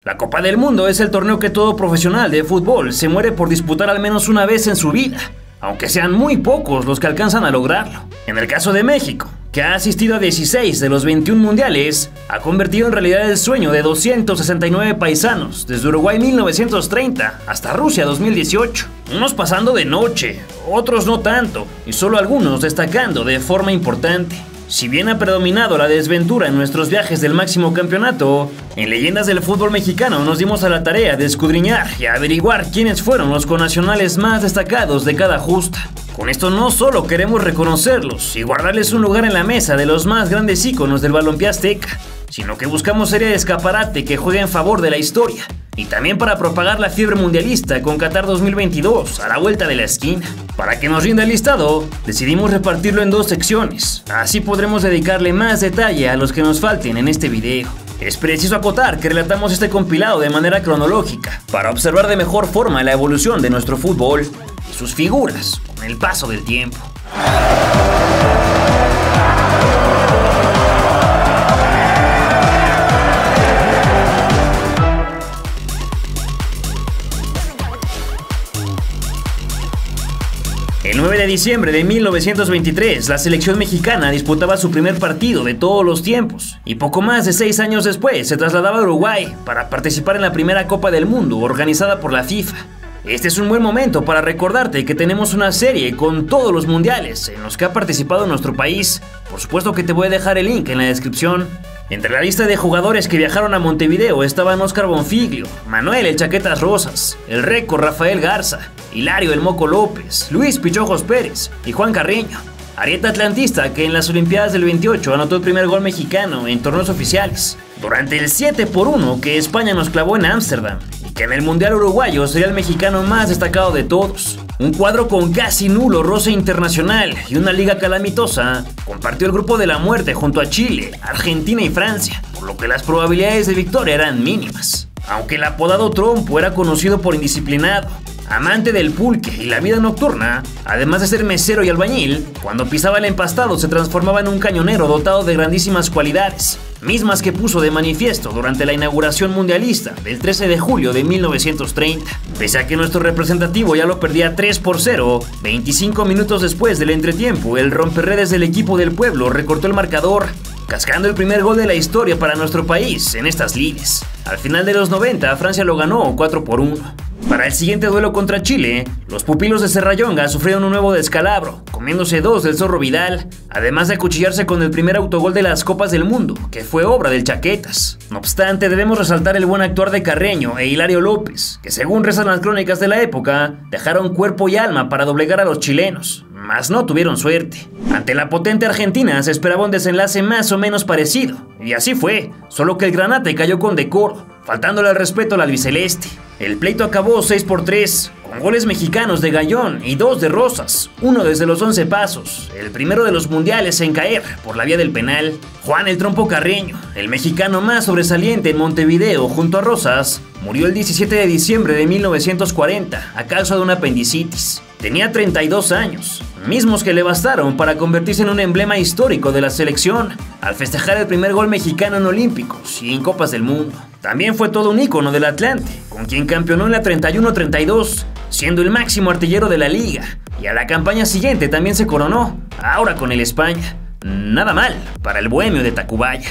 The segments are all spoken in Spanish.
La Copa del Mundo es el torneo que todo profesional de fútbol se muere por disputar al menos una vez en su vida, aunque sean muy pocos los que alcanzan a lograrlo. En el caso de México, que ha asistido a 16 de los 21 mundiales, ha convertido en realidad el sueño de 269 paisanos, desde Uruguay 1930 hasta Rusia 2018. Unos pasando de noche, otros no tanto, y solo algunos destacando de forma importante. Si bien ha predominado la desventura en nuestros viajes del máximo campeonato, en Leyendas del Fútbol Mexicano nos dimos a la tarea de escudriñar y averiguar quiénes fueron los connacionales más destacados de cada justa. Con esto no solo queremos reconocerlos y guardarles un lugar en la mesa de los más grandes íconos del balompié azteca, sino que buscamos serie de escaparate que juegue en favor de la historia, y también para propagar la fiebre mundialista con Qatar 2022 a la vuelta de la esquina. Para que nos rinda el listado, decidimos repartirlo en dos secciones, así podremos dedicarle más detalle a los que nos falten en este video. Es preciso acotar que relatamos este compilado de manera cronológica, para observar de mejor forma la evolución de nuestro fútbol y sus figuras con el paso del tiempo. El 9 de diciembre de 1923, la selección mexicana disputaba su primer partido de todos los tiempos, y poco más de 6 años después se trasladaba a Uruguay para participar en la primera Copa del Mundo organizada por la FIFA. Este es un buen momento para recordarte que tenemos una serie con todos los mundiales en los que ha participado nuestro país. Por supuesto que te voy a dejar el link en la descripción. Entre la lista de jugadores que viajaron a Montevideo estaban Óscar Bonfiglio, Manuel el Chaquetas Rosas, el Reco Rafael Garza, Hilario el Moco López, Luis Pichojos Pérez y Juan Carreño. Arieta Atlantista, que en las Olimpiadas del 28 anotó el primer gol mexicano en torneos oficiales. Durante el 7-1 que España nos clavó en Ámsterdam, y que en el Mundial Uruguayo sería el mexicano más destacado de todos. Un cuadro con casi nulo roce internacional y una liga calamitosa, compartió el grupo de la muerte junto a Chile, Argentina y Francia, por lo que las probabilidades de victoria eran mínimas. Aunque el apodado Trompo era conocido por indisciplinado, amante del pulque y la vida nocturna, además de ser mesero y albañil, cuando pisaba el empastado se transformaba en un cañonero dotado de grandísimas cualidades, mismas que puso de manifiesto durante la inauguración mundialista del 13 de julio de 1930. Pese a que nuestro representativo ya lo perdía 3-0, 25 minutos después del entretiempo, el romperredes del equipo del pueblo recortó el marcador, cascando el primer gol de la historia para nuestro país en estas lides. Al final de los 90, Francia lo ganó 4-1. Para el siguiente duelo contra Chile, los pupilos de Serrallonga sufrieron un nuevo descalabro, comiéndose 2 del Zorro Vidal, además de acuchillarse con el primer autogol de las Copas del Mundo, que fue obra del Chaquetas. No obstante, debemos resaltar el buen actuar de Carreño e Hilario López, que según rezan las crónicas de la época, dejaron cuerpo y alma para doblegar a los chilenos, mas no tuvieron suerte. Ante la potente Argentina se esperaba un desenlace más o menos parecido, y así fue, solo que el Granate cayó con decoro, faltándole al respeto al albiceleste. El pleito acabó 6-3, con goles mexicanos de Gallón y 2 de Rosas, uno desde los 11 pasos, el primero de los mundiales en caer por la vía del penal. Juan el Trompo Carreño, el mexicano más sobresaliente en Montevideo junto a Rosas, murió el 17 de diciembre de 1940 a causa de una apendicitis. Tenía 32 años, mismos que le bastaron para convertirse en un emblema histórico de la selección, al festejar el primer gol mexicano en Olímpicos y en Copas del Mundo. También fue todo un ícono del Atlante, con quien campeonó en la 31-32, siendo el máximo artillero de la liga, y a la campaña siguiente también se coronó, ahora con el España. Nada mal para el bohemio de Tacubaya.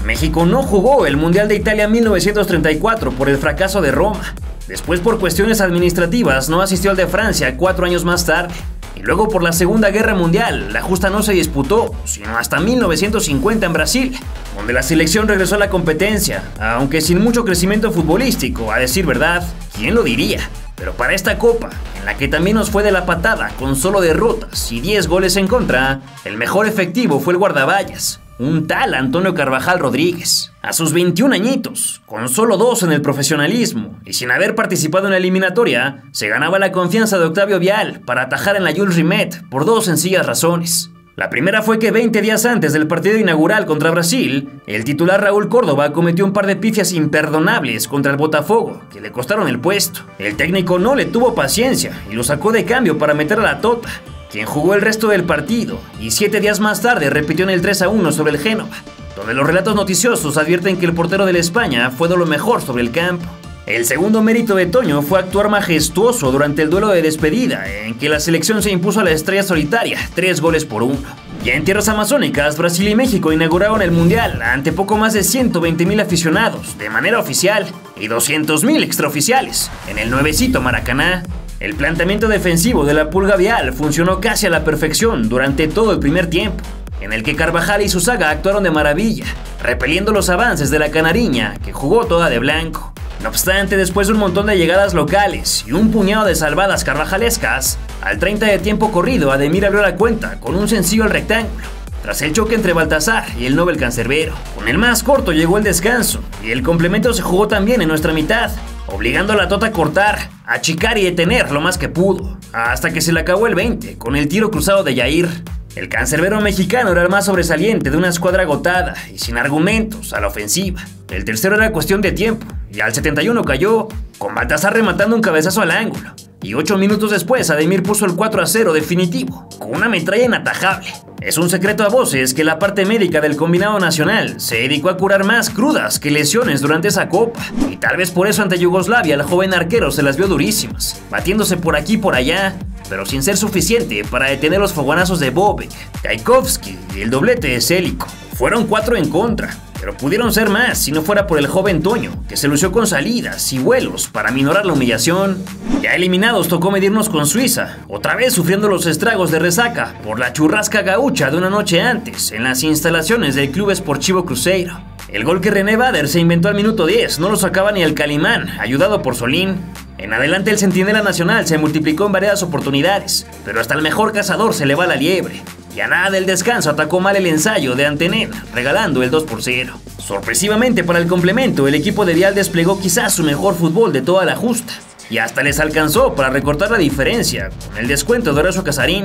México no jugó el Mundial de Italia 1934 por el fracaso de Roma. Después, por cuestiones administrativas, no asistió al de Francia 4 años más tarde. Y luego, por la Segunda Guerra Mundial, la justa no se disputó, sino hasta 1950 en Brasil, donde la selección regresó a la competencia, aunque sin mucho crecimiento futbolístico, a decir verdad, ¿quién lo diría? Pero para esta copa, en la que también nos fue de la patada con solo derrotas y 10 goles en contra, el mejor efectivo fue el guardaballas, un tal Antonio Carvajal Rodríguez. A sus 21 añitos, con solo 2 en el profesionalismo y sin haber participado en la eliminatoria, se ganaba la confianza de Octavio Vial para atajar en la Jules Rimet por 2 sencillas razones. La primera fue que 20 días antes del partido inaugural contra Brasil, el titular Raúl Córdoba cometió un par de pifias imperdonables contra el Botafogo, que le costaron el puesto. El técnico no le tuvo paciencia y lo sacó de cambio para meter a la tota. quien jugó el resto del partido y 7 días más tarde repitió en el 3-1 sobre el Génova, donde los relatos noticiosos advierten que el portero del España fue de lo mejor sobre el campo. El segundo mérito de Toño fue actuar majestuoso durante el duelo de despedida, en que la selección se impuso a la estrella solitaria 3-1. Ya en tierras amazónicas, Brasil y México inauguraron el Mundial ante poco más de 120,000 aficionados de manera oficial y 200,000 extraoficiales en el nuevecito Maracaná. El planteamiento defensivo de la Pulga Vial funcionó casi a la perfección durante todo el primer tiempo, en el que Carvajal y su saga actuaron de maravilla, repeliendo los avances de la canariña, que jugó toda de blanco. No obstante, después de un montón de llegadas locales y un puñado de salvadas carvajalescas, al 30 de tiempo corrido, Ademir abrió la cuenta con un sencillo al rectángulo, tras el choque entre Baltasar y el Nobel cancerbero. Con el más corto llegó el descanso, y el complemento se jugó también en nuestra mitad, obligando a la Tota a cortar, achicar y detener lo más que pudo, hasta que se le acabó el 20 con el tiro cruzado de Yair. El cancerbero mexicano era el más sobresaliente de una escuadra agotada y sin argumentos a la ofensiva. El tercero era cuestión de tiempo, y al 71 cayó, con Baltasar rematando un cabezazo al ángulo. Y 8 minutos después, Ademir puso el 4-0 definitivo, con una metralla inatajable. Es un secreto a voces que la parte médica del combinado nacional se dedicó a curar más crudas que lesiones durante esa copa, y tal vez por eso ante Yugoslavia el joven arquero se las vio durísimas, batiéndose por aquí y por allá, pero sin ser suficiente para detener los fogonazos de Bobek, Gajkovski y el doblete de Célico. Fueron 4 en contra, pero pudieron ser más si no fuera por el joven Toño, que se lució con salidas y vuelos para minorar la humillación. Ya eliminados, tocó medirnos con Suiza, otra vez sufriendo los estragos de resaca por la churrasca gaucha de una noche antes en las instalaciones del Club Esportivo Cruzeiro. El gol que René Bader se inventó al minuto 10 no lo sacaba ni el Calimán, ayudado por Solín. En adelante el centinela nacional se multiplicó en variadas oportunidades, pero hasta el mejor cazador se le va la liebre. Y a nada del descanso atacó mal el ensayo de Antenem, regalando el 2-0. Sorpresivamente para el complemento, el equipo de Vial desplegó quizás su mejor fútbol de toda la justa, y hasta les alcanzó para recortar la diferencia con el descuento de Horacio Casarín,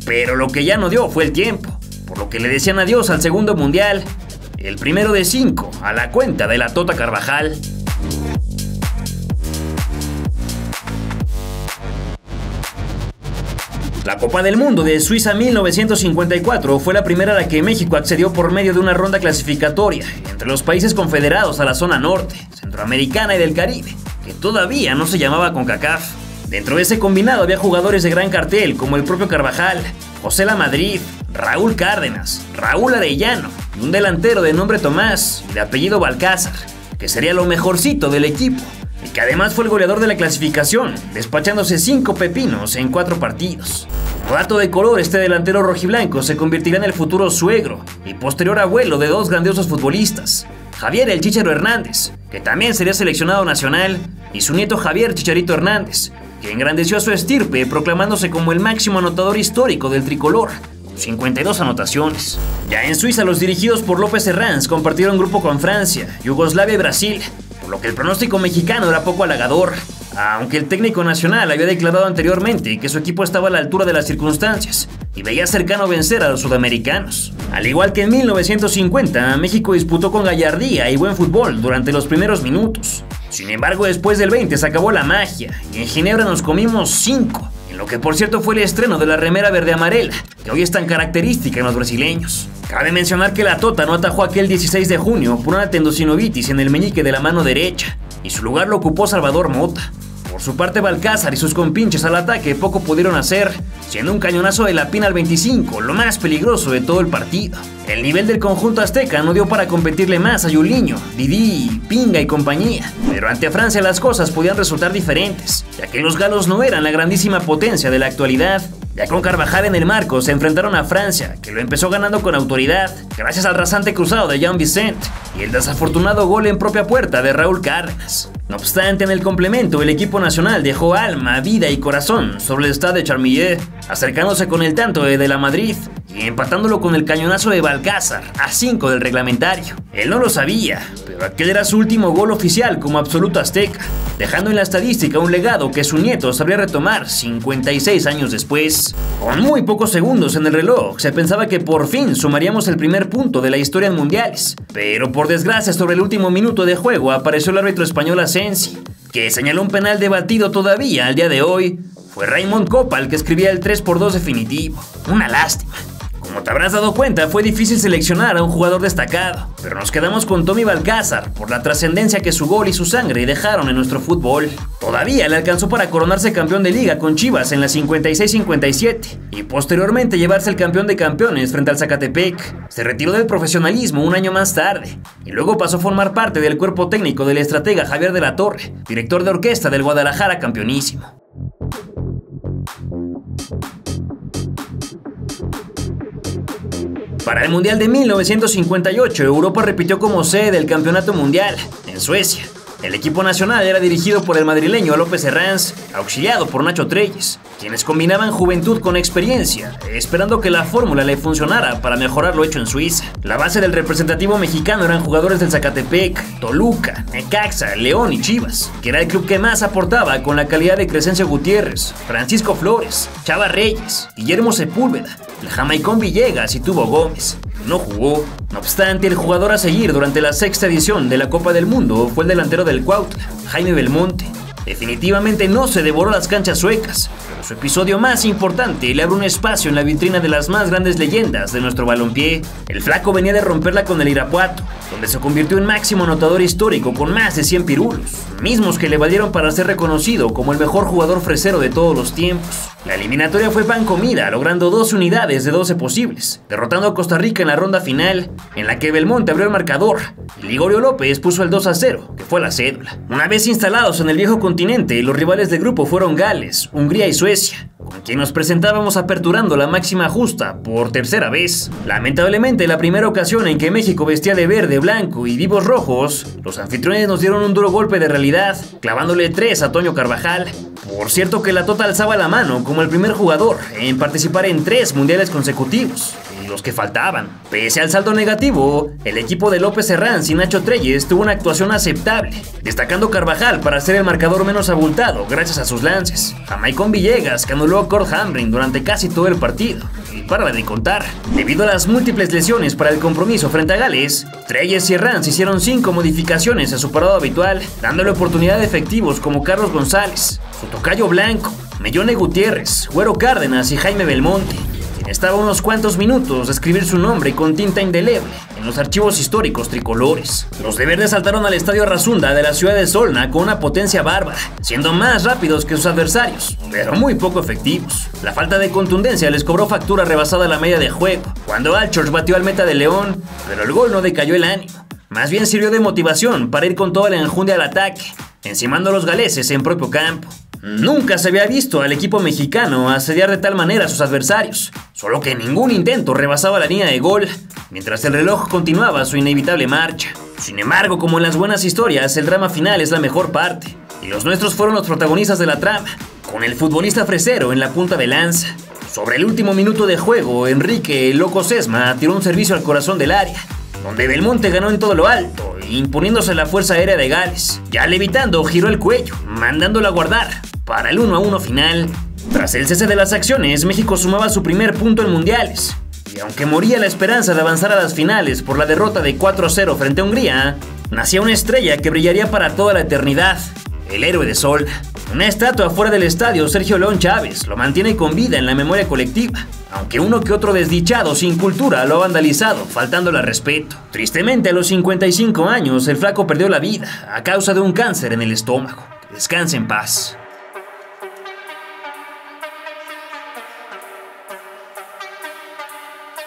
pero lo que ya no dio fue el tiempo, por lo que le decían adiós al segundo mundial, el primero de 5 a la cuenta de la Tota Carvajal. La Copa del Mundo de Suiza 1954 fue la primera a la que México accedió por medio de una ronda clasificatoria entre los países confederados a la zona norte, centroamericana y del Caribe, que todavía no se llamaba CONCACAF. Dentro de ese combinado había jugadores de gran cartel como el propio Carvajal, José Lamadrid, Raúl Cárdenas, Raúl Arellano y un delantero de nombre Tomás y de apellido Balcázar, que sería lo mejorcito del equipo, y que además fue el goleador de la clasificación, despachándose 5 pepinos en 4 partidos. Como dato de color, este delantero rojiblanco se convertirá en el futuro suegro y posterior abuelo de 2 grandiosos futbolistas, Javier el Chicharo Hernández, que también sería seleccionado nacional, y su nieto Javier Chicharito Hernández, que engrandeció a su estirpe proclamándose como el máximo anotador histórico del tricolor, con 52 anotaciones. Ya en Suiza, los dirigidos por López Herranz compartieron grupo con Francia, Yugoslavia y Brasil, por lo que el pronóstico mexicano era poco halagador, aunque el técnico nacional había declarado anteriormente que su equipo estaba a la altura de las circunstancias y veía cercano vencer a los sudamericanos. Al igual que en 1950, México disputó con gallardía y buen fútbol durante los primeros minutos. Sin embargo, después del 20 se acabó la magia y en Ginebra nos comimos 5, en lo que por cierto fue el estreno de la remera verde-amarela, que hoy es tan característica en los brasileños. Cabe mencionar que la Tota no atajó aquel 16 de junio por una tendinocinovitis en el meñique de la mano derecha, y su lugar lo ocupó Salvador Mota. Por su parte, Balcázar y sus compinches al ataque poco pudieron hacer, siendo un cañonazo de Lapín al 25 lo más peligroso de todo el partido. El nivel del conjunto azteca no dio para competirle más a Yuliño, Didi, Pinga y compañía, pero ante Francia las cosas podían resultar diferentes, ya que los galos no eran la grandísima potencia de la actualidad. Ya con Carvajal en el marco se enfrentaron a Francia, que lo empezó ganando con autoridad, gracias al rasante cruzado de Jean Vicent y el desafortunado gol en propia puerta de Raúl Cárdenas. No obstante, en el complemento, el equipo nacional dejó alma, vida y corazón sobre el Stade de Charmillet, acercándose con el tanto de la Madrid y empatándolo con el cañonazo de Balcázar a 5 del reglamentario. Él no lo sabía, pero aquel era su último gol oficial como absoluto azteca, dejando en la estadística un legado que su nieto sabría retomar 56 años después. Con muy pocos segundos en el reloj, se pensaba que por fin sumaríamos el primer punto de la historia en mundiales, pero por desgracia sobre el último minuto de juego apareció el árbitro español Asensi, que señaló un penal debatido todavía al día de hoy, Fue Raymond Kopa el que escribía el 3x2 definitivo. Una lástima. Como te habrás dado cuenta, fue difícil seleccionar a un jugador destacado, pero nos quedamos con Tommy Balcázar por la trascendencia que su gol y su sangre dejaron en nuestro fútbol. Todavía le alcanzó para coronarse campeón de liga con Chivas en la 56-57 y posteriormente llevarse el campeón de campeones frente al Zacatepec. Se retiró del profesionalismo un año más tarde y luego pasó a formar parte del cuerpo técnico del estratega Javier de la Torre, director de orquesta del Guadalajara campeonísimo. Para el Mundial de 1958, Europa repitió como sede del Campeonato Mundial, en Suecia. El equipo nacional era dirigido por el madrileño López Herranz, auxiliado por Nacho Treyes, quienes combinaban juventud con experiencia, esperando que la fórmula le funcionara para mejorar lo hecho en Suiza. La base del representativo mexicano eran jugadores del Zacatepec, Toluca, Necaxa, León y Chivas, que era el club que más aportaba con la calidad de Crescencio Gutiérrez, Francisco Flores, Chava Reyes, Guillermo Sepúlveda, el jamaicón Villegas y Tubo Gómez. No jugó. No obstante, el jugador a seguir durante la sexta edición de la Copa del Mundo fue el delantero del Cuautla, Jaime Belmonte. Definitivamente no se devoró las canchas suecas, pero su episodio más importante le abre un espacio en la vitrina de las más grandes leyendas de nuestro balompié. El flaco venía de romperla con el Irapuato, donde se convirtió en máximo anotador histórico con más de 100 pirulos, mismos que le valieron para ser reconocido como el mejor jugador fresero de todos los tiempos. La eliminatoria fue pan comida, logrando 12 unidades de 12 posibles, derrotando a Costa Rica en la ronda final, en la que Belmonte abrió el marcador y Ligorio López puso el 2-0, que fue la cédula. Una vez instalados en el viejo continente, los rivales del grupo fueron Gales, Hungría y Suecia, con quien nos presentábamos aperturando la máxima justa por tercera vez. Lamentablemente, la primera ocasión en que México vestía de verde, blanco y vivos rojos, los anfitriones nos dieron un duro golpe de realidad, clavándole 3 a Toño Carvajal. Por cierto que la Tota alzaba la mano como el primer jugador en participar en 3 mundiales consecutivos, y los que faltaban. Pese al saldo negativo, el equipo de López Herranz y Nacho Treyes tuvo una actuación aceptable, destacando Carvajal para ser el marcador menos abultado gracias a sus lances, Jamaicón Villegas que anuló a Kurt Hamrin durante casi todo el partido, y para de contar. Debido a las múltiples lesiones para el compromiso frente a Gales, Treyes y Herranz hicieron 5 modificaciones a su parado habitual, dándole oportunidad de efectivos como Carlos González, su tocayo Blanco, Mellone Gutiérrez, Güero Cárdenas y Jaime Belmonte, quien estaba a unos cuantos minutos de escribir su nombre con tinta indeleble en los archivos históricos tricolores. Los de verde saltaron al Estadio Arrazunda de la ciudad de Solna con una potencia bárbara, siendo más rápidos que sus adversarios, pero muy poco efectivos. La falta de contundencia les cobró factura rebasada la media de juego, cuando Alchors batió al meta de León, pero el gol no decayó el ánimo. Más bien sirvió de motivación para ir con toda la enjundia al ataque, encimando a los galeses en propio campo. Nunca se había visto al equipo mexicano asediar de tal manera a sus adversarios, solo que ningún intento rebasaba la línea de gol, mientras el reloj continuaba su inevitable marcha. Sin embargo, como en las buenas historias, el drama final es la mejor parte, y los nuestros fueron los protagonistas de la trama, con el futbolista fresero en la punta de lanza. Sobre el último minuto de juego, Enrique Loco Sesma tiró un servicio al corazón del área, donde Belmonte ganó en todo lo alto, imponiéndose la fuerza aérea de Gales. Ya levitando, giró el cuello, mandándola a guardar para el 1-1 final. Tras el cese de las acciones, México sumaba su primer punto en mundiales, y aunque moría la esperanza de avanzar a las finales por la derrota de 4-0 frente a Hungría, nacía una estrella que brillaría para toda la eternidad, el héroe de Sol. Una estatua fuera del estadio Sergio León Chávez lo mantiene con vida en la memoria colectiva, aunque uno que otro desdichado sin cultura lo ha vandalizado, faltándole al respeto. Tristemente, a los 55 años, el flaco perdió la vida a causa de un cáncer en el estómago. Descanse en paz.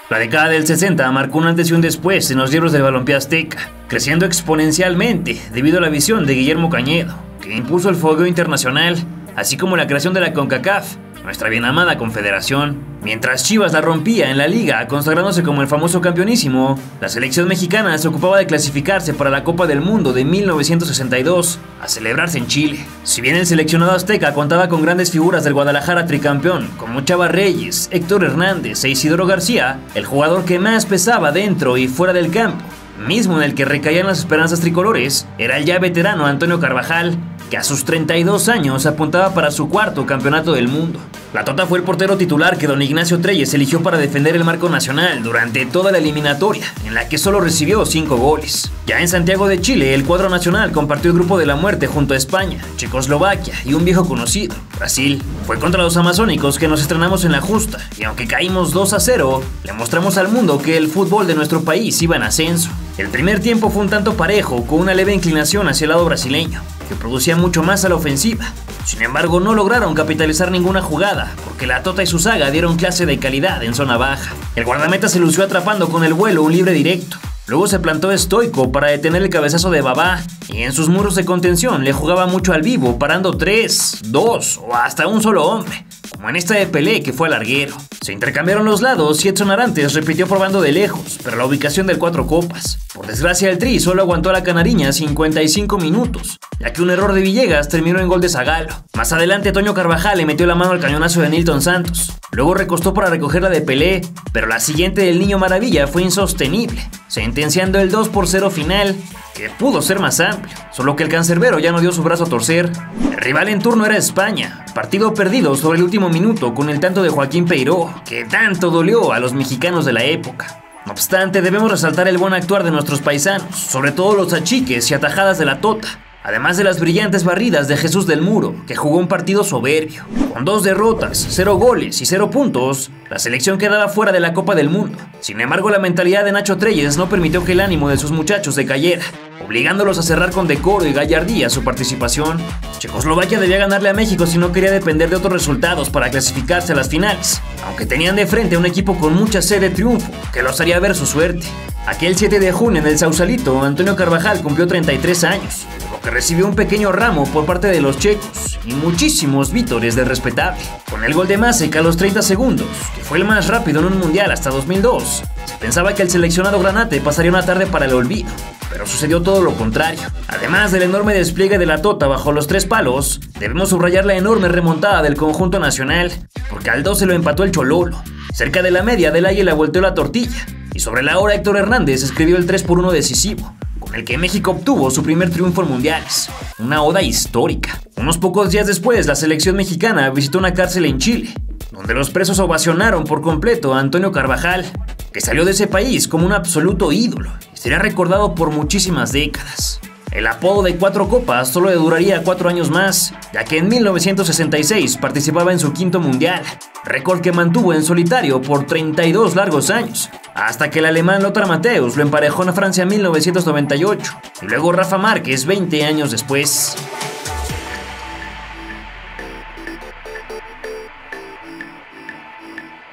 La década del 60 marcó un antes y un después en los libros del balompié azteca, creciendo exponencialmente debido a la visión de Guillermo Cañedo, que impuso el fogueo internacional, así como la creación de la CONCACAF, nuestra bien amada confederación. Mientras Chivas la rompía en la liga, consagrándose como el famoso campeonísimo, la selección mexicana se ocupaba de clasificarse para la Copa del Mundo de 1962, a celebrarse en Chile. Si bien el seleccionado azteca contaba con grandes figuras del Guadalajara tricampeón, como Chava Reyes, Héctor Hernández e Isidoro García, el jugador que más pesaba dentro y fuera del campo, mismo en el que recaían las esperanzas tricolores, era el ya veterano Antonio Carvajal, que a sus 32 años apuntaba para su 4º campeonato del mundo. La Tota fue el portero titular que don Ignacio Treyes eligió para defender el marco nacional durante toda la eliminatoria, en la que solo recibió 5 goles. Ya en Santiago de Chile, el cuadro nacional compartió el grupo de la muerte junto a España, Checoslovaquia y un viejo conocido, Brasil. Fue contra los amazónicos que nos estrenamos en la justa, y aunque caímos 2-0, le mostramos al mundo que el fútbol de nuestro país iba en ascenso. El primer tiempo fue un tanto parejo, con una leve inclinación hacia el lado brasileño, que producía mucho más a la ofensiva. Sin embargo, no lograron capitalizar ninguna jugada, porque la Tota y su saga dieron clase de calidad en zona baja. El guardameta se lució atrapando con el vuelo un libre directo. Luego se plantó estoico para detener el cabezazo de Babá, y en sus muros de contención le jugaba mucho al vivo, parando 3, 2 o hasta un solo hombre, como en esta de Pelé que fue al larguero. Se intercambiaron los lados y Edson Arantes repitió probando de lejos, pero la ubicación del Cuatro Copas. Por desgracia el Tri solo aguantó a la canariña 55 minutos, ya que un error de Villegas terminó en gol de Zagallo. Más adelante Toño Carvajal le metió la mano al cañonazo de Nilton Santos. Luego recostó para recoger la de Pelé, pero la siguiente del Niño Maravilla fue insostenible, sentenciando el 2-0 final, que pudo ser más amplio, solo que el cancerbero ya no dio su brazo a torcer. El rival en turno era España, partido perdido sobre el último minuto con el tanto de Joaquín Peiró, que tanto dolió a los mexicanos de la época. No obstante, debemos resaltar el buen actuar de nuestros paisanos, sobre todo los achiques y atajadas de la Tota, además de las brillantes barridas de Jesús del Muro, que jugó un partido soberbio. Con 2 derrotas, 0 goles y 0 puntos, la selección quedaba fuera de la Copa del Mundo. Sin embargo, la mentalidad de Nacho Treyes no permitió que el ánimo de sus muchachos decayera, obligándolos a cerrar con decoro y gallardía su participación. Checoslovaquia debía ganarle a México si no quería depender de otros resultados para clasificarse a las finales, aunque tenían de frente a un equipo con mucha sed de triunfo, que los haría ver su suerte. Aquel 7 de junio en el Sausalito, Antonio Carvajal cumplió 33 años, lo que recibió un pequeño ramo por parte de los checos y muchísimos vítores del respetable. Con el gol de Masek a los 30 segundos, que fue el más rápido en un mundial hasta 2002, se pensaba que el seleccionado granate pasaría una tarde para el olvido, pero sucedió todo lo contrario. Además del enorme despliegue de la Tota bajo los 3 palos, debemos subrayar la enorme remontada del conjunto nacional, porque al 2 se lo empató el Chololo. Cerca de la media del Águila volteó la tortilla, y sobre la hora Héctor Hernández escribió el 3-1 decisivo, con el que México obtuvo su primer triunfo en mundiales, una oda histórica. Unos pocos días después, la selección mexicana visitó una cárcel en Chile, donde los presos ovacionaron por completo a Antonio Carvajal, que salió de ese país como un absoluto ídolo y será recordado por muchísimas décadas. El apodo de Cuatro Copas solo le duraría 4 años más, ya que en 1966 participaba en su 5º mundial, récord que mantuvo en solitario por 32 largos años, hasta que el alemán Lothar Matthäus lo emparejó en Francia en 1998, y luego Rafa Márquez 20 años después.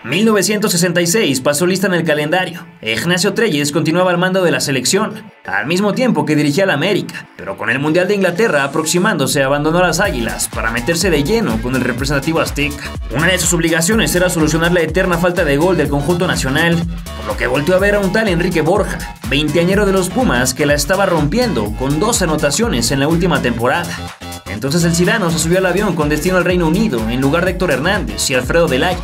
En 1966 pasó lista en el calendario. Ignacio Treyes continuaba al mando de la selección, al mismo tiempo que dirigía al América, pero con el Mundial de Inglaterra aproximándose abandonó a las Águilas para meterse de lleno con el representativo azteca. Una de sus obligaciones era solucionar la eterna falta de gol del conjunto nacional, por lo que volteó a ver a un tal Enrique Borja, veinteañero de los Pumas, que la estaba rompiendo con 2 anotaciones en la última temporada. Entonces el cirano se subió al avión con destino al Reino Unido en lugar de Héctor Hernández y Alfredo del Águila,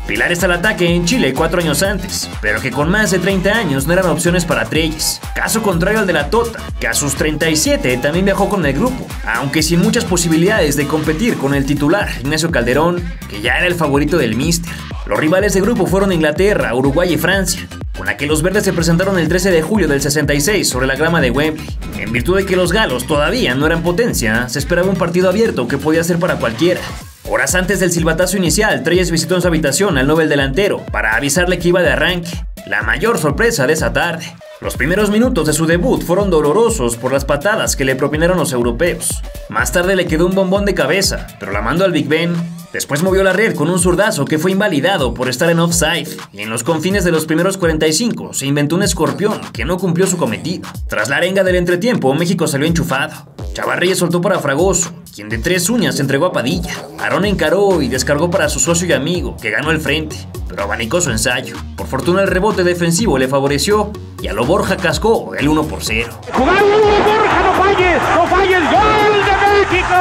pilares al ataque en Chile 4 años antes, pero que con más de 30 años no eran opciones para Treyes. Caso contrario al de la Tota, que a sus 37 también viajó con el grupo, aunque sin muchas posibilidades de competir con el titular, Ignacio Calderón, que ya era el favorito del míster. Los rivales de grupo fueron Inglaterra, Uruguay y Francia, con la que los verdes se presentaron el 13 de julio del 66 sobre la grama de Wembley. En virtud de que los galos todavía no eran potencia, se esperaba un partido abierto que podía ser para cualquiera. Horas antes del silbatazo inicial, Treyes visitó en su habitación al Nobel delantero para avisarle que iba de arranque, la mayor sorpresa de esa tarde. Los primeros minutos de su debut fueron dolorosos por las patadas que le propinaron los europeos. Más tarde le quedó un bombón de cabeza, pero la mandó al Big Ben. Después movió la red con un zurdazo que fue invalidado por estar en offside, y en los confines de los primeros 45 se inventó un escorpión que no cumplió su cometido. Tras la arenga del entretiempo, México salió enchufado. Chavarríes soltó para Fragoso, quien de 3 uñas entregó a Padilla. Aarón encaró y descargó para su socio y amigo, que ganó el frente, pero abanicó su ensayo. Por fortuna el rebote defensivo le favoreció y a lo Borja cascó el 1-0. ¡Jugar Borja, no falles! ¡Gol de México!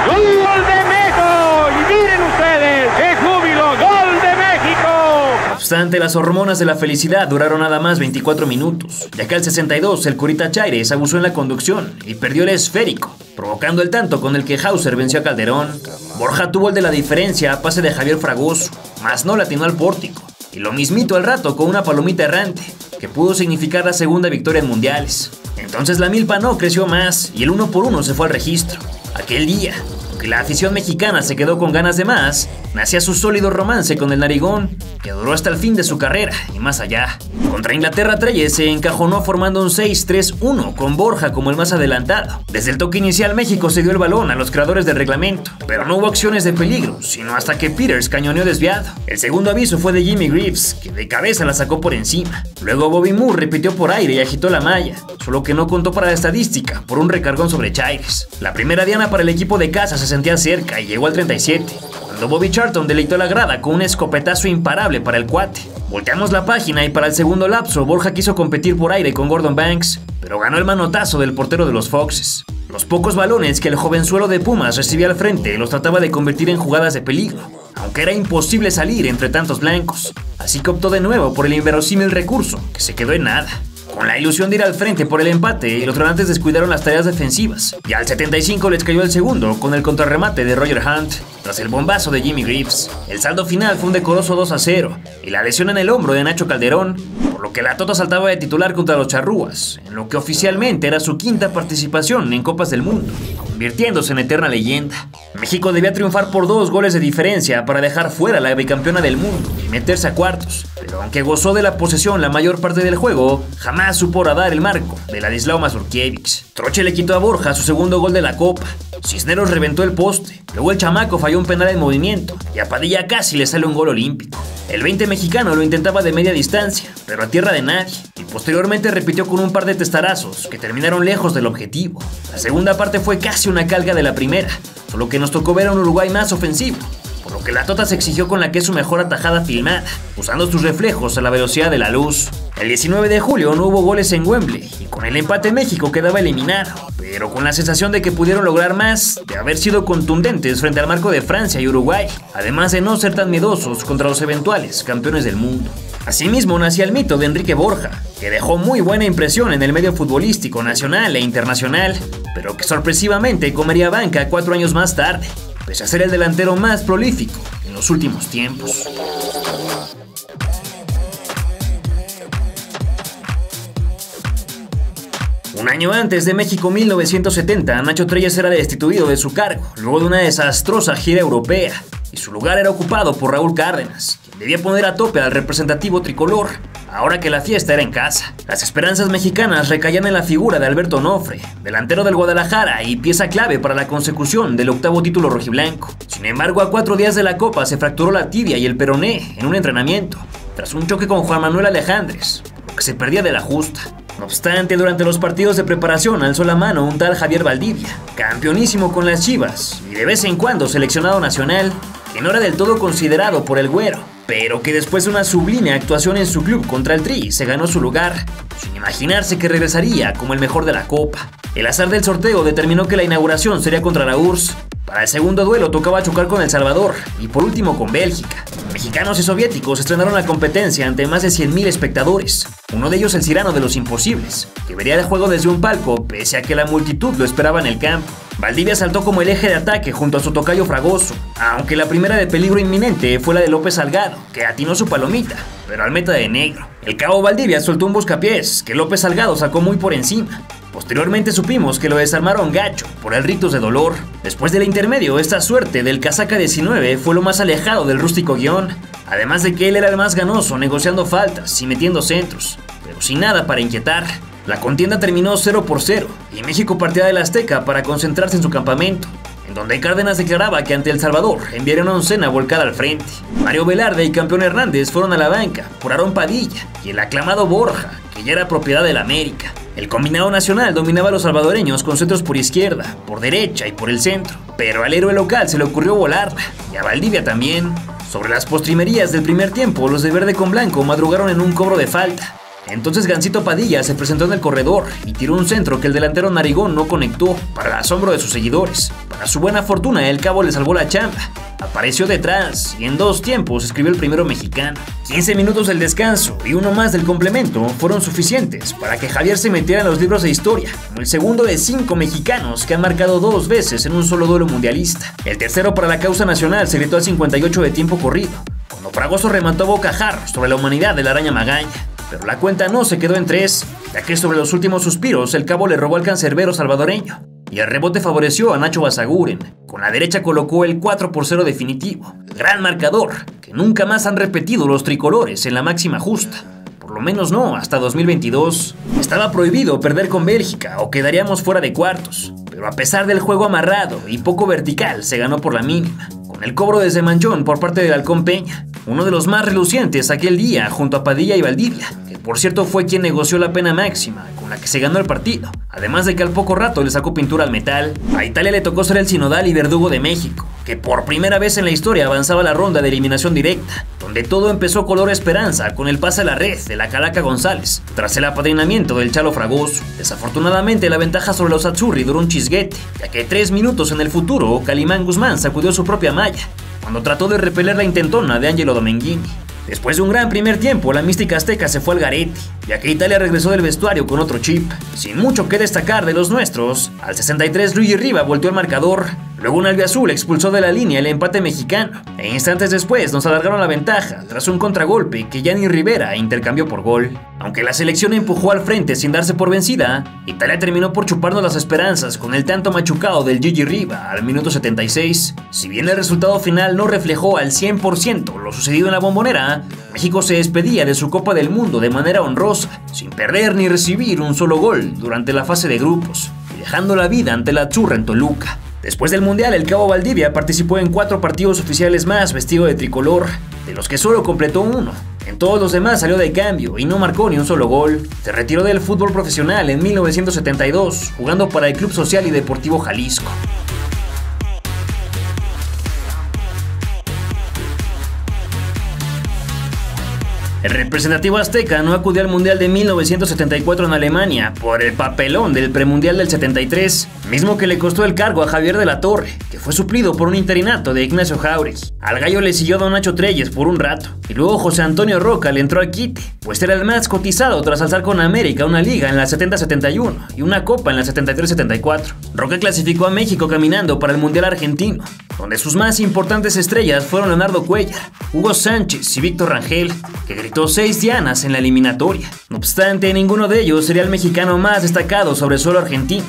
¡Gol de México! Y miren ustedes, ¡qué júbilo! ¡Gol de México! No obstante, las hormonas de la felicidad duraron nada más 24 minutos, ya que al 62 el Curita Chaires abusó en la conducción y perdió el esférico, provocando el tanto con el que Hauser venció a Calderón. Borja tuvo el de la diferencia a pase de Javier Fragoso, mas no le atinó al pórtico, y lo mismito al rato con una palomita errante, que pudo significar la segunda victoria en mundiales. Entonces la milpa no creció más y el 1 por 1 se fue al registro. Aquel día, aunque la afición mexicana se quedó con ganas de más, nacía su sólido romance con el narigón, que duró hasta el fin de su carrera y más allá. Contra Inglaterra, Treyes se encajonó formando un 6-3-1 con Borja como el más adelantado. Desde el toque inicial México se dio el balón a los creadores del reglamento, pero no hubo acciones de peligro, sino hasta que Peters cañoneó desviado. El segundo aviso fue de Jimmy Greaves, que de cabeza la sacó por encima. Luego Bobby Moore repitió por aire y agitó la malla, solo que no contó para la estadística por un recargón sobre Chaires. La primera diana para el equipo de casa se sentía cerca y llegó al 37, cuando Bobby Charlton deleitó la grada con un escopetazo imparable para el cuate. Volteamos la página y para el segundo lapso Borja quiso competir por aire con Gordon Banks, pero ganó el manotazo del portero de los Foxes. Los pocos balones que el jovenzuelo de Pumas recibía al frente los trataba de convertir en jugadas de peligro, aunque era imposible salir entre tantos blancos, así que optó de nuevo por el inverosímil recurso, que se quedó en nada. Con la ilusión de ir al frente por el empate, los grandes descuidaron las tareas defensivas, y al 75 les cayó el segundo con el contrarremate de Roger Hunt, tras el bombazo de Jimmy Greaves. El saldo final fue un decoroso 2-0, y la lesión en el hombro de Nacho Calderón, por lo que la Tota saltaba de titular contra los Charrúas, en lo que oficialmente era su quinta participación en Copas del Mundo, convirtiéndose en eterna leyenda. México debía triunfar por 2 goles de diferencia para dejar fuera a la bicampeona del mundo y meterse a cuartos, pero aunque gozó de la posesión la mayor parte del juego, jamás supo dar el marco de Ladislao Mazurkiewicz. Troche le quitó a Borja su segundo gol de la Copa. Cisneros reventó el poste, luego el chamaco falló un penal en movimiento y a Padilla casi le sale un gol olímpico. El 20 mexicano lo intentaba de media distancia, pero a tierra de nadie, y posteriormente repitió con un par de testarazos que terminaron lejos del objetivo. La segunda parte fue casi una calca de la primera, solo que nos tocó ver a un Uruguay más ofensivo, por lo que la Tota se exigió con la que es su mejor atajada filmada, usando sus reflejos a la velocidad de la luz. El 19 de julio no hubo goles en Wembley, y con el empate México quedaba eliminado, pero con la sensación de que pudieron lograr más, de haber sido contundentes frente al marco de Francia y Uruguay, además de no ser tan miedosos contra los eventuales campeones del mundo. Asimismo nacía el mito de Enrique Borja, que dejó muy buena impresión en el medio futbolístico nacional e internacional, pero que sorpresivamente comería banca 4 años más tarde, pese a ser el delantero más prolífico en los últimos tiempos. Un año antes de México 1970, Nacho Treyes era destituido de su cargo, luego de una desastrosa gira europea, y su lugar era ocupado por Raúl Cárdenas, quien debía poner a tope al representativo tricolor, ahora que la fiesta era en casa. Las esperanzas mexicanas recaían en la figura de Alberto Onofre, delantero del Guadalajara y pieza clave para la consecución del 8º título rojiblanco. Sin embargo, a 4 días de la Copa se fracturó la tibia y el peroné en un entrenamiento, tras un choque con Juan Manuel Alejandres, por lo que se perdía de la justa. No obstante, durante los partidos de preparación alzó la mano un tal Javier Valdivia, campeonísimo con las Chivas y de vez en cuando seleccionado nacional, que no era del todo considerado por el Güero, pero que después de una sublime actuación en su club contra el Tri se ganó su lugar, sin imaginarse que regresaría como el mejor de la Copa. El azar del sorteo determinó que la inauguración sería contra la URSS. Para el segundo duelo tocaba chocar con El Salvador y por último con Bélgica. Mexicanos y soviéticos estrenaron la competencia ante más de 100.000 espectadores, uno de ellos el Cirano de los Imposibles, que vería el juego desde un palco pese a que la multitud lo esperaba en el campo. Valdivia saltó como el eje de ataque junto a su tocayo Fragoso, aunque la primera de peligro inminente fue la de López Salgado, que atinó su palomita, pero al meta de negro. El cabo Valdivia soltó un buscapiés que López Salgado sacó muy por encima. Posteriormente supimos que lo desarmaron gacho por el ritos de dolor. Después del intermedio, esta suerte del casaca 19 fue lo más alejado del rústico guión, además de que él era el más ganoso negociando faltas y metiendo centros, pero sin nada para inquietar. La contienda terminó 0-0 y México partía del Azteca para concentrarse en su campamento, en donde Cárdenas declaraba que ante El Salvador enviaría una oncena volcada al frente. Mario Velarde y campeón Hernández fueron a la banca por Aarón Padilla y el aclamado Borja, que ya era propiedad del América. El combinado nacional dominaba a los salvadoreños con centros por izquierda, por derecha y por el centro, pero al héroe local se le ocurrió volarla, y a Valdivia también. Sobre las postrimerías del primer tiempo, los de verde con blanco madrugaron en un cobro de falta, Entonces Gansito Padilla se presentó en el corredor y tiró un centro que el delantero narigón no conectó, para el asombro de sus seguidores. Para su buena fortuna, el Cabo le salvó la chamba. Apareció detrás y en 2 tiempos escribió el primero mexicano. 15 minutos del descanso y uno más del complemento fueron suficientes para que Javier se metiera en los libros de historia, como el segundo de 5 mexicanos que han marcado 2 veces en un solo duelo mundialista. El tercero para la causa nacional se gritó al 58 de tiempo corrido, cuando Fragoso remató a bocajarros sobre la humanidad de la araña Magaña. Pero la cuenta no se quedó en 3, ya que sobre los últimos suspiros el Cabo le robó al cancerbero salvadoreño y el rebote favoreció a Nacho Basaguren. Con la derecha colocó el 4-0 definitivo. Gran marcador, que nunca más han repetido los tricolores en la máxima justa. Por lo menos no hasta 2022. Estaba prohibido perder con Bélgica o quedaríamos fuera de cuartos. Pero a pesar del juego amarrado y poco vertical, se ganó por la mínima, con el cobro desde Manchón por parte del Halcón Peña, uno de los más relucientes aquel día junto a Padilla y Valdivia, que por cierto fue quien negoció la pena máxima con la que se ganó el partido, además de que al poco rato le sacó pintura al metal. A Italia le tocó ser el sinodal y verdugo de México, que por primera vez en la historia avanzaba a la ronda de eliminación directa, donde todo empezó color esperanza con el pase a la red de la Calaca González, tras el apadrinamiento del Chalo Fragoso. Desafortunadamente la ventaja sobre los azzurri duró un chisguete, ya que 3 minutos en el futuro Calimán Guzmán sacudió su propia malla, cuando trató de repeler la intentona de Angelo Domenghini. Después de un gran primer tiempo, la mística azteca se fue al garete, ya que Italia regresó del vestuario con otro chip. Sin mucho que destacar de los nuestros, al 63 Luigi Riva volteó el marcador, luego un albiazul expulsó de la línea el empate mexicano, e instantes después nos alargaron la ventaja tras un contragolpe que Gianni Rivera intercambió por gol. Aunque la selección empujó al frente sin darse por vencida, Italia terminó por chuparnos las esperanzas con el tanto machucado del Gigi Riva al minuto 76. Si bien el resultado final no reflejó al 100% lo sucedido en la Bombonera, México se despedía de su Copa del Mundo de manera honrosa, sin perder ni recibir un solo gol durante la fase de grupos, y dejando la vida ante la Azzurra en Toluca. Después del Mundial, el Cabo Valdivia participó en 4 partidos oficiales más vestido de tricolor, de los que solo completó 1. En todos los demás salió de cambio y no marcó ni un solo gol. Se retiró del fútbol profesional en 1972, jugando para el Club Social y Deportivo Jalisco. El representativo azteca no acudió al Mundial de 1974 en Alemania por el papelón del premundial del 73, mismo que le costó el cargo a Javier de la Torre, que fue suplido por un interinato de Ignacio Jauregui. Al gallo le siguió Don Nacho Treyes por un rato, y luego José Antonio Roca le entró al quite, pues era el más cotizado tras alzar con América una liga en la 70-71 y una copa en la 73-74. Roca clasificó a México caminando para el Mundial argentino, donde sus más importantes estrellas fueron Leonardo Cuellar, Hugo Sánchez y Víctor Rangel, que gritó 6 dianas en la eliminatoria. No obstante, ninguno de ellos sería el mexicano más destacado sobre suelo argentino.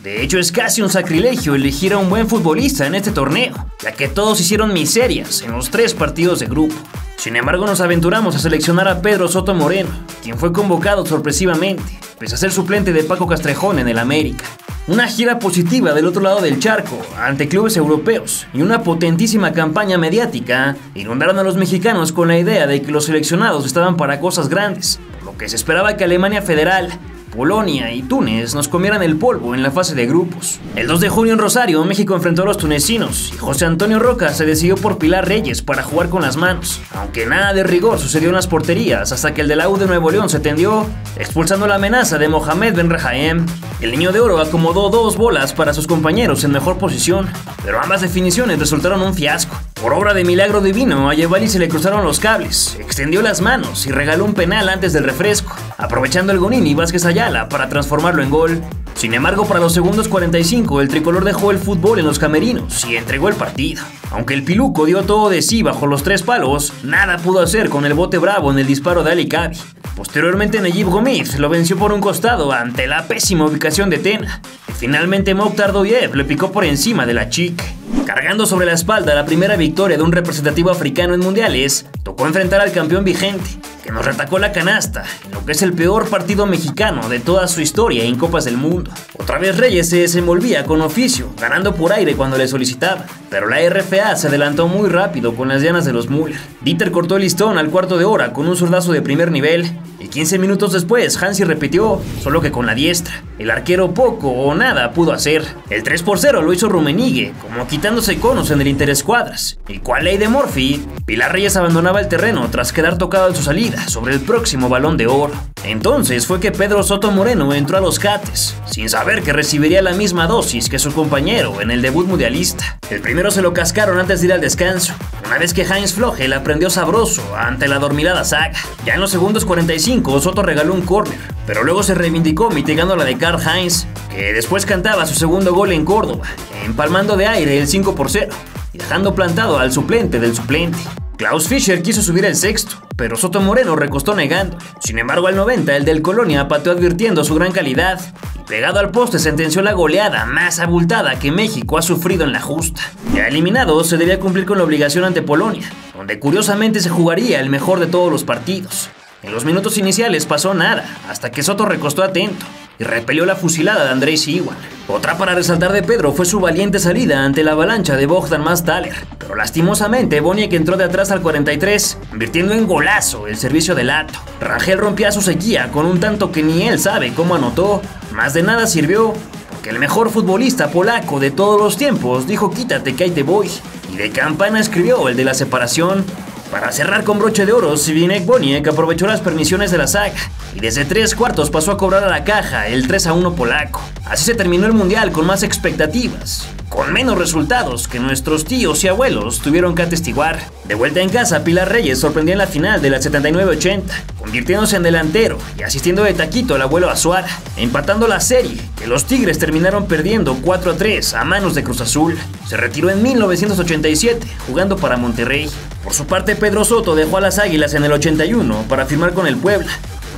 De hecho, es casi un sacrilegio elegir a un buen futbolista en este torneo, ya que todos hicieron miserias en los 3 partidos de grupo. Sin embargo, nos aventuramos a seleccionar a Pedro Soto Moreno, quien fue convocado sorpresivamente, pese a ser suplente de Paco Castrejón en el América. Una gira positiva del otro lado del charco, ante clubes europeos, y una potentísima campaña mediática inundaron a los mexicanos con la idea de que los seleccionados estaban para cosas grandes, por lo que se esperaba que Alemania Federal, Polonia y Túnez nos comieran el polvo en la fase de grupos. El 2 de junio en Rosario, México enfrentó a los tunecinos y José Antonio Roca se decidió por Pilar Reyes para jugar con las manos, aunque nada de rigor sucedió en las porterías hasta que el de la U de Nuevo León se tendió, expulsando la amenaza de Mohamed Ben Rahaem. El Niño de Oro acomodó 2 bolas para sus compañeros en mejor posición, pero ambas definiciones resultaron un fiasco. Por obra de milagro divino, a Yevali se le cruzaron los cables, extendió las manos y regaló un penal antes del refresco, aprovechando el Gonini Vázquez Ayala para transformarlo en gol. Sin embargo, para los segundos 45, el tricolor dejó el fútbol en los camerinos y entregó el partido. Aunque el Piluco dio todo de sí bajo los 3 palos, nada pudo hacer con el bote bravo en el disparo de Ali Cabi. Posteriormente, Nayib Gomis lo venció por un costado ante la pésima ubicación de Tena. Y finalmente, Mokhtar Doyev le picó por encima de la chica. Cargando sobre la espalda la primera victoria de un representativo africano en mundiales, tocó enfrentar al campeón vigente, que nos retacó la canasta en lo que es el peor partido mexicano de toda su historia en Copas del Mundo. Otra vez Reyes se desenvolvía con oficio, ganando por aire cuando le solicitaban, pero la RFA se adelantó muy rápido con las llanas de los Müller. Dieter cortó el listón al cuarto de hora con un zurdazo de primer nivel, y 15 minutos después Hansi repitió, solo que con la diestra. El arquero poco o nada pudo hacer. El 3-0 lo hizo Rummenigge, como quitándose conos en el interescuadras, y cual ley de Murphy, Pilar Reyes abandonaba el terreno tras quedar tocado en su salida sobre el próximo Balón de Oro. Entonces fue que Pedro Soto Moreno entró a los Cates, sin saber que recibiría la misma dosis que su compañero en el debut mundialista. El primero se lo cascaron antes de ir al descanso, una vez que Heinz Flogel aprendió sabroso ante la adormilada saga. Ya en los segundos 45 Soto regaló un córner, pero luego se reivindicó mitigando la de Karl-Heinz, que después cantaba su segundo gol en Córdoba, empalmando de aire el 5-0 y dejando plantado al suplente del suplente. Klaus Fischer quiso subir el sexto, pero Soto Moreno recostó negando. Sin embargo, al 90 el del Colonia pateó advirtiendo su gran calidad y pegado al poste sentenció la goleada más abultada que México ha sufrido en la justa. Ya eliminado, se debía cumplir con la obligación ante Polonia, donde curiosamente se jugaría el mejor de todos los partidos. En los minutos iniciales pasó nada, hasta que Soto recostó atento y repelió la fusilada de Andrei Siwan. Otra para resaltar de Pedro fue su valiente salida ante la avalancha de Bogdan Mastaler, pero lastimosamente Boniek entró de atrás al 43, convirtiendo en golazo el servicio de Lato. Rangel rompía su sequía con un tanto que ni él sabe cómo anotó. Más de nada sirvió, porque el mejor futbolista polaco de todos los tiempos dijo quítate que ahí te voy, y de campana escribió el de la separación. Para cerrar con broche de oro, Zbigniew Boniek aprovechó las permisiones de la saga y desde 3/4 pasó a cobrar a la caja el 3-1 polaco. Así se terminó el mundial con más expectativas, con menos resultados que nuestros tíos y abuelos tuvieron que atestiguar. De vuelta en casa, Pilar Reyes sorprendió en la final de la 79-80, convirtiéndose en delantero y asistiendo de taquito al abuelo Azuara, empatando la serie, que los Tigres terminaron perdiendo 4-3 a manos de Cruz Azul. Se retiró en 1987, jugando para Monterrey. Por su parte, Pedro Soto dejó a las Águilas en el 81 para firmar con el Puebla,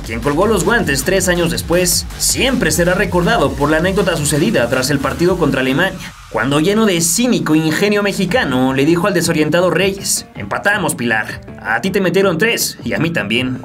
quien colgó los guantes 3 años después. Siempre será recordado por la anécdota sucedida tras el partido contra Alemania, cuando lleno de cínico ingenio mexicano le dijo al desorientado Reyes: empatamos, Pilar, a ti te metieron 3 y a mí también.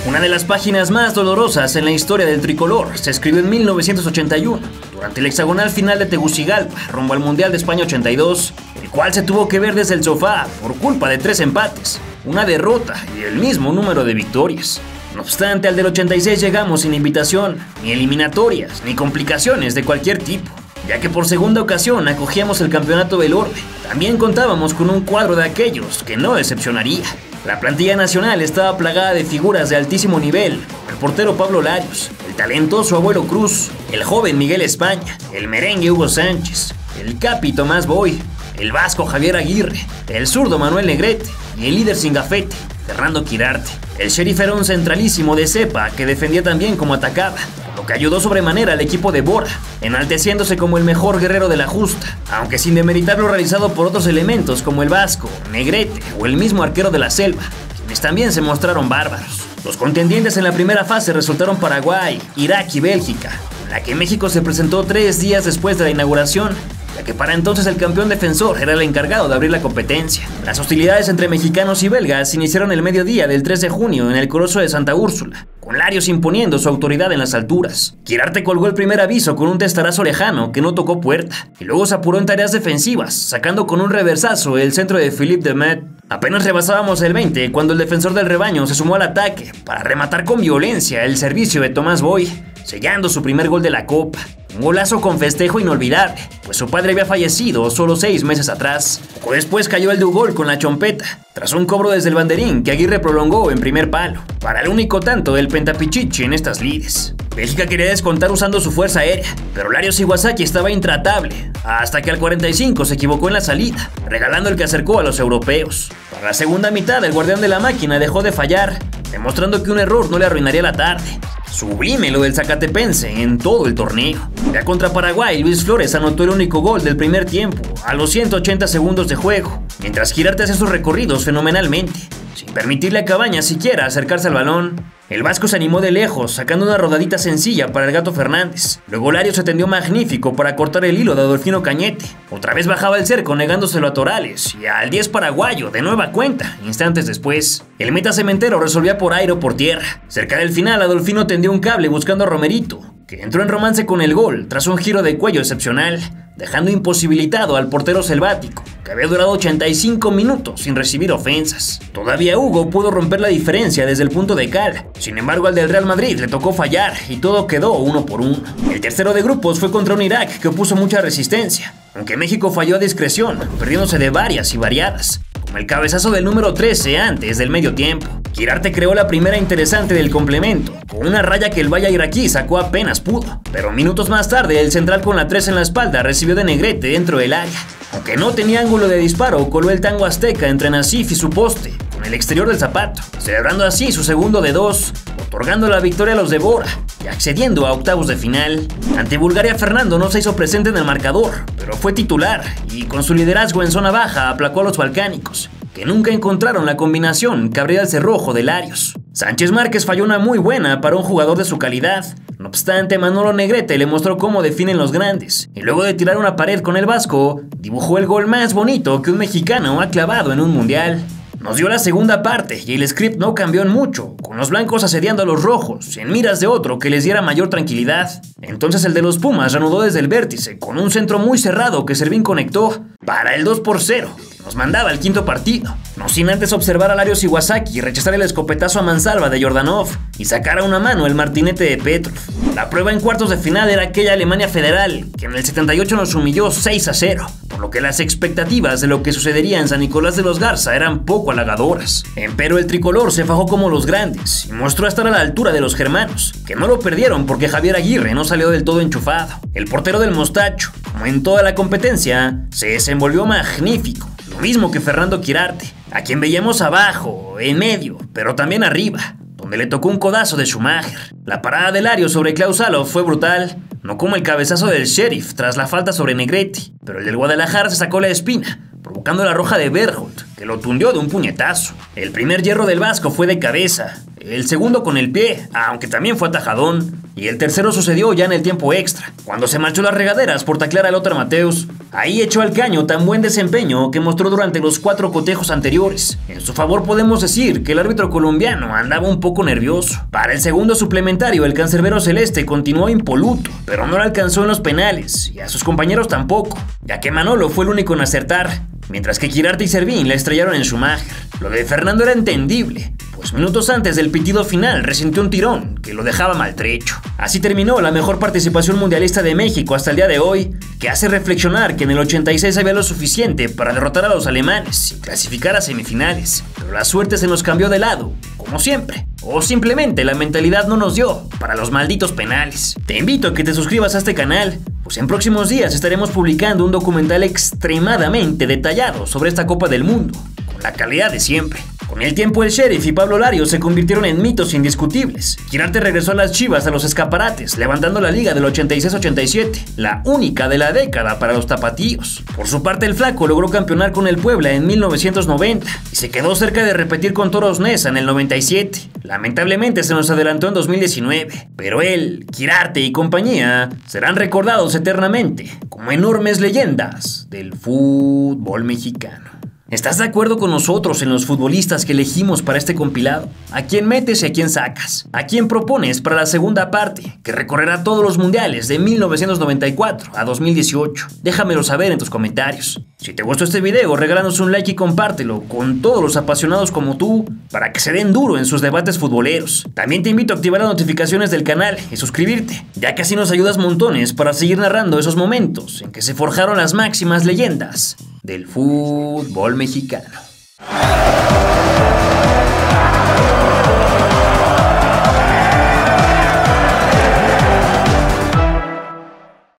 Una de las páginas más dolorosas en la historia del tricolor se escribió en 1981, durante el hexagonal final de Tegucigalpa, rumbo al Mundial de España 82, el cual se tuvo que ver desde el sofá por culpa de 3 empates, una derrota y el mismo número de victorias. No obstante, al del 86 llegamos sin invitación, ni eliminatorias, ni complicaciones de cualquier tipo, ya que por segunda ocasión acogíamos el campeonato del orbe. También contábamos con un cuadro de aquellos que no decepcionaría. La plantilla nacional estaba plagada de figuras de altísimo nivel, como el portero Pablo Larios, el talentoso Abuelo Cruz, el joven Miguel España, el merengue Hugo Sánchez, el capi Tomás Boy, el vasco Javier Aguirre, el zurdo Manuel Negrete y el líder sin gafete, Fernando Quirarte. El sheriff era un centralísimo de cepa que defendía tan bien como atacaba, lo que ayudó sobremanera al equipo de Bora, enalteciéndose como el mejor guerrero de la justa, aunque sin demeritar lo realizado por otros elementos como el vasco, Negrete o el mismo arquero de la selva, quienes también se mostraron bárbaros. Los contendientes en la primera fase resultaron Paraguay, Irak y Bélgica, en la que México se presentó 3 días después de la inauguración, ya que para entonces el campeón defensor era el encargado de abrir la competencia. Las hostilidades entre mexicanos y belgas iniciaron el mediodía del 3 de junio en el Coloso de Santa Úrsula, con Larios imponiendo su autoridad en las alturas. Quirarte colgó el primer aviso con un testarazo lejano que no tocó puerta, y luego se apuró en tareas defensivas, sacando con un reversazo el centro de Philippe Demet. Apenas rebasábamos el 20 cuando el defensor del rebaño se sumó al ataque para rematar con violencia el servicio de Tomás Boy, sellando su primer gol de la Copa. Un golazo con festejo inolvidable, pues su padre había fallecido solo 6 meses atrás. Poco después cayó el de Ugol con la chompeta, tras un cobro desde el banderín que Aguirre prolongó en primer palo, para el único tanto del Pentapichichi en estas lides. Bélgica quería descontar usando su fuerza aérea, pero Larios Iwasaki estaba intratable, hasta que al 45 se equivocó en la salida, regalando el que acercó a los europeos. Para la segunda mitad, el guardián de la máquina dejó de fallar, demostrando que un error no le arruinaría la tarde. Sublime lo del zacatepense en todo el torneo. Ya contra Paraguay, Luis Flores anotó el único gol del primer tiempo, a los 180 segundos de juego, mientras Quirarte hacía sus recorridos fenomenalmente, sin permitirle a Cabañas siquiera acercarse al balón. El vasco se animó de lejos, sacando una rodadita sencilla para el Gato Fernández. Luego Larios se tendió magnífico para cortar el hilo de Adolfino Cañete. Otra vez bajaba el cerco negándoselo a Torales y al 10 paraguayo de nueva cuenta, instantes después. El meta cementero resolvía por aire o por tierra. Cerca del final, Adolfino tendió un cable buscando a Romerito, que entró en romance con el gol tras un giro de cuello excepcional, dejando imposibilitado al portero selvático, que había durado 85 minutos sin recibir ofensas. Todavía Hugo pudo romper la diferencia desde el punto de cal, sin embargo al del Real Madrid le tocó fallar y todo quedó 1-1. El tercero de grupos fue contra un Irak que opuso mucha resistencia, aunque México falló a discreción, perdiéndose de varias y variadas, como el cabezazo del número 13 antes del medio tiempo. Quirarte creó la primera interesante del complemento, con una raya que el valla iraquí sacó apenas pudo, pero minutos más tarde el central con la 3 en la espalda recibió de Negrete dentro del área. Aunque no tenía ángulo de disparo, coló el tango azteca entre Nasif y su poste, con el exterior del zapato, celebrando así su segundo de 2, otorgando la victoria a los de Bora y accediendo a octavos de final. Ante Bulgaria, Fernando no se hizo presente en el marcador, pero fue titular y con su liderazgo en zona baja aplacó a los balcánicos, que nunca encontraron la combinación que abría el cerrojo de Larios. Sánchez Márquez falló una muy buena para un jugador de su calidad. No obstante, Manolo Negrete le mostró cómo definen los grandes, y luego de tirar una pared con el vasco, dibujó el gol más bonito que un mexicano ha clavado en un mundial. Nos dio la segunda parte y el script no cambió en mucho, con los blancos asediando a los rojos, en miras de otro que les diera mayor tranquilidad. Entonces el de los Pumas reanudó desde el vértice, con un centro muy cerrado que Servín conectó para el 2-0, que nos mandaba al quinto partido. No sin antes observar a Larios Iwasaki rechazar el escopetazo a mansalva de Jordanov y sacar a una mano el martinete de Petrov. La prueba en cuartos de final era aquella Alemania Federal, que en el 78 nos humilló 6-0, por lo que las expectativas de lo que sucedería en San Nicolás de los Garza eran poco halagadoras. Empero el tricolor se fajó como los grandes y mostró estar a la altura de los germanos, que no lo perdieron porque Javier Aguirre no salió del todo enchufado. El portero del Mostacho, como en toda la competencia, se desenvolvió magnífico, lo mismo que Fernando Quirarte, a quien veíamos abajo, en medio, pero también arriba, donde le tocó un codazo de Schumacher. La parada de Larios sobre Klaus Allofs fue brutal, no como el cabezazo del Sheriff tras la falta sobre Negrete, pero el del Guadalajara se sacó la espina, provocando la roja de Berholt, que lo tundió de un puñetazo. El primer hierro del vasco fue de cabeza, el segundo con el pie, aunque también fue atajadón, y el tercero sucedió ya en el tiempo extra, cuando se marchó las regaderas por taclear a Lothar Matthäus. Ahí echó al caño tan buen desempeño que mostró durante los 4 cotejos anteriores. En su favor podemos decir que el árbitro colombiano andaba un poco nervioso. Para el segundo suplementario, el cancerbero celeste continuó impoluto, pero no lo alcanzó en los penales, y a sus compañeros tampoco, ya que Manolo fue el único en acertar, mientras que Quirarte y Servín la estrellaron en Schumacher. Lo de Fernando era entendible, pues minutos antes del pitido final resintió un tirón que lo dejaba maltrecho. Así terminó la mejor participación mundialista de México hasta el día de hoy, que hace reflexionar que en el 86 había lo suficiente para derrotar a los alemanes y clasificar a semifinales, pero la suerte se nos cambió de lado, como siempre, o simplemente la mentalidad no nos dio para los malditos penales. Te invito a que te suscribas a este canal, pues en próximos días estaremos publicando un documental extremadamente detallado sobre esta Copa del Mundo, con la calidad de siempre. Con el tiempo el Sheriff y Pablo Larios se convirtieron en mitos indiscutibles. Quirarte regresó a las Chivas a los escaparates, levantando la liga del 86-87, la única de la década para los tapatíos. Por su parte el Flaco logró campeonar con el Puebla en 1990 y se quedó cerca de repetir con Toros Neza en el 97. Lamentablemente se nos adelantó en 2019, pero él, Quirarte y compañía serán recordados eternamente como enormes leyendas del fútbol mexicano. ¿Estás de acuerdo con nosotros en los futbolistas que elegimos para este compilado? ¿A quién metes y a quién sacas? ¿A quién propones para la segunda parte, que recorrerá todos los mundiales de 1994 a 2018? Déjamelo saber en tus comentarios. Si te gustó este video, regálanos un like y compártelo con todos los apasionados como tú, para que se den duro en sus debates futboleros. También te invito a activar las notificaciones del canal y suscribirte, ya que así nos ayudas montones para seguir narrando esos momentos en que se forjaron las máximas leyendas del fútbol mexicano.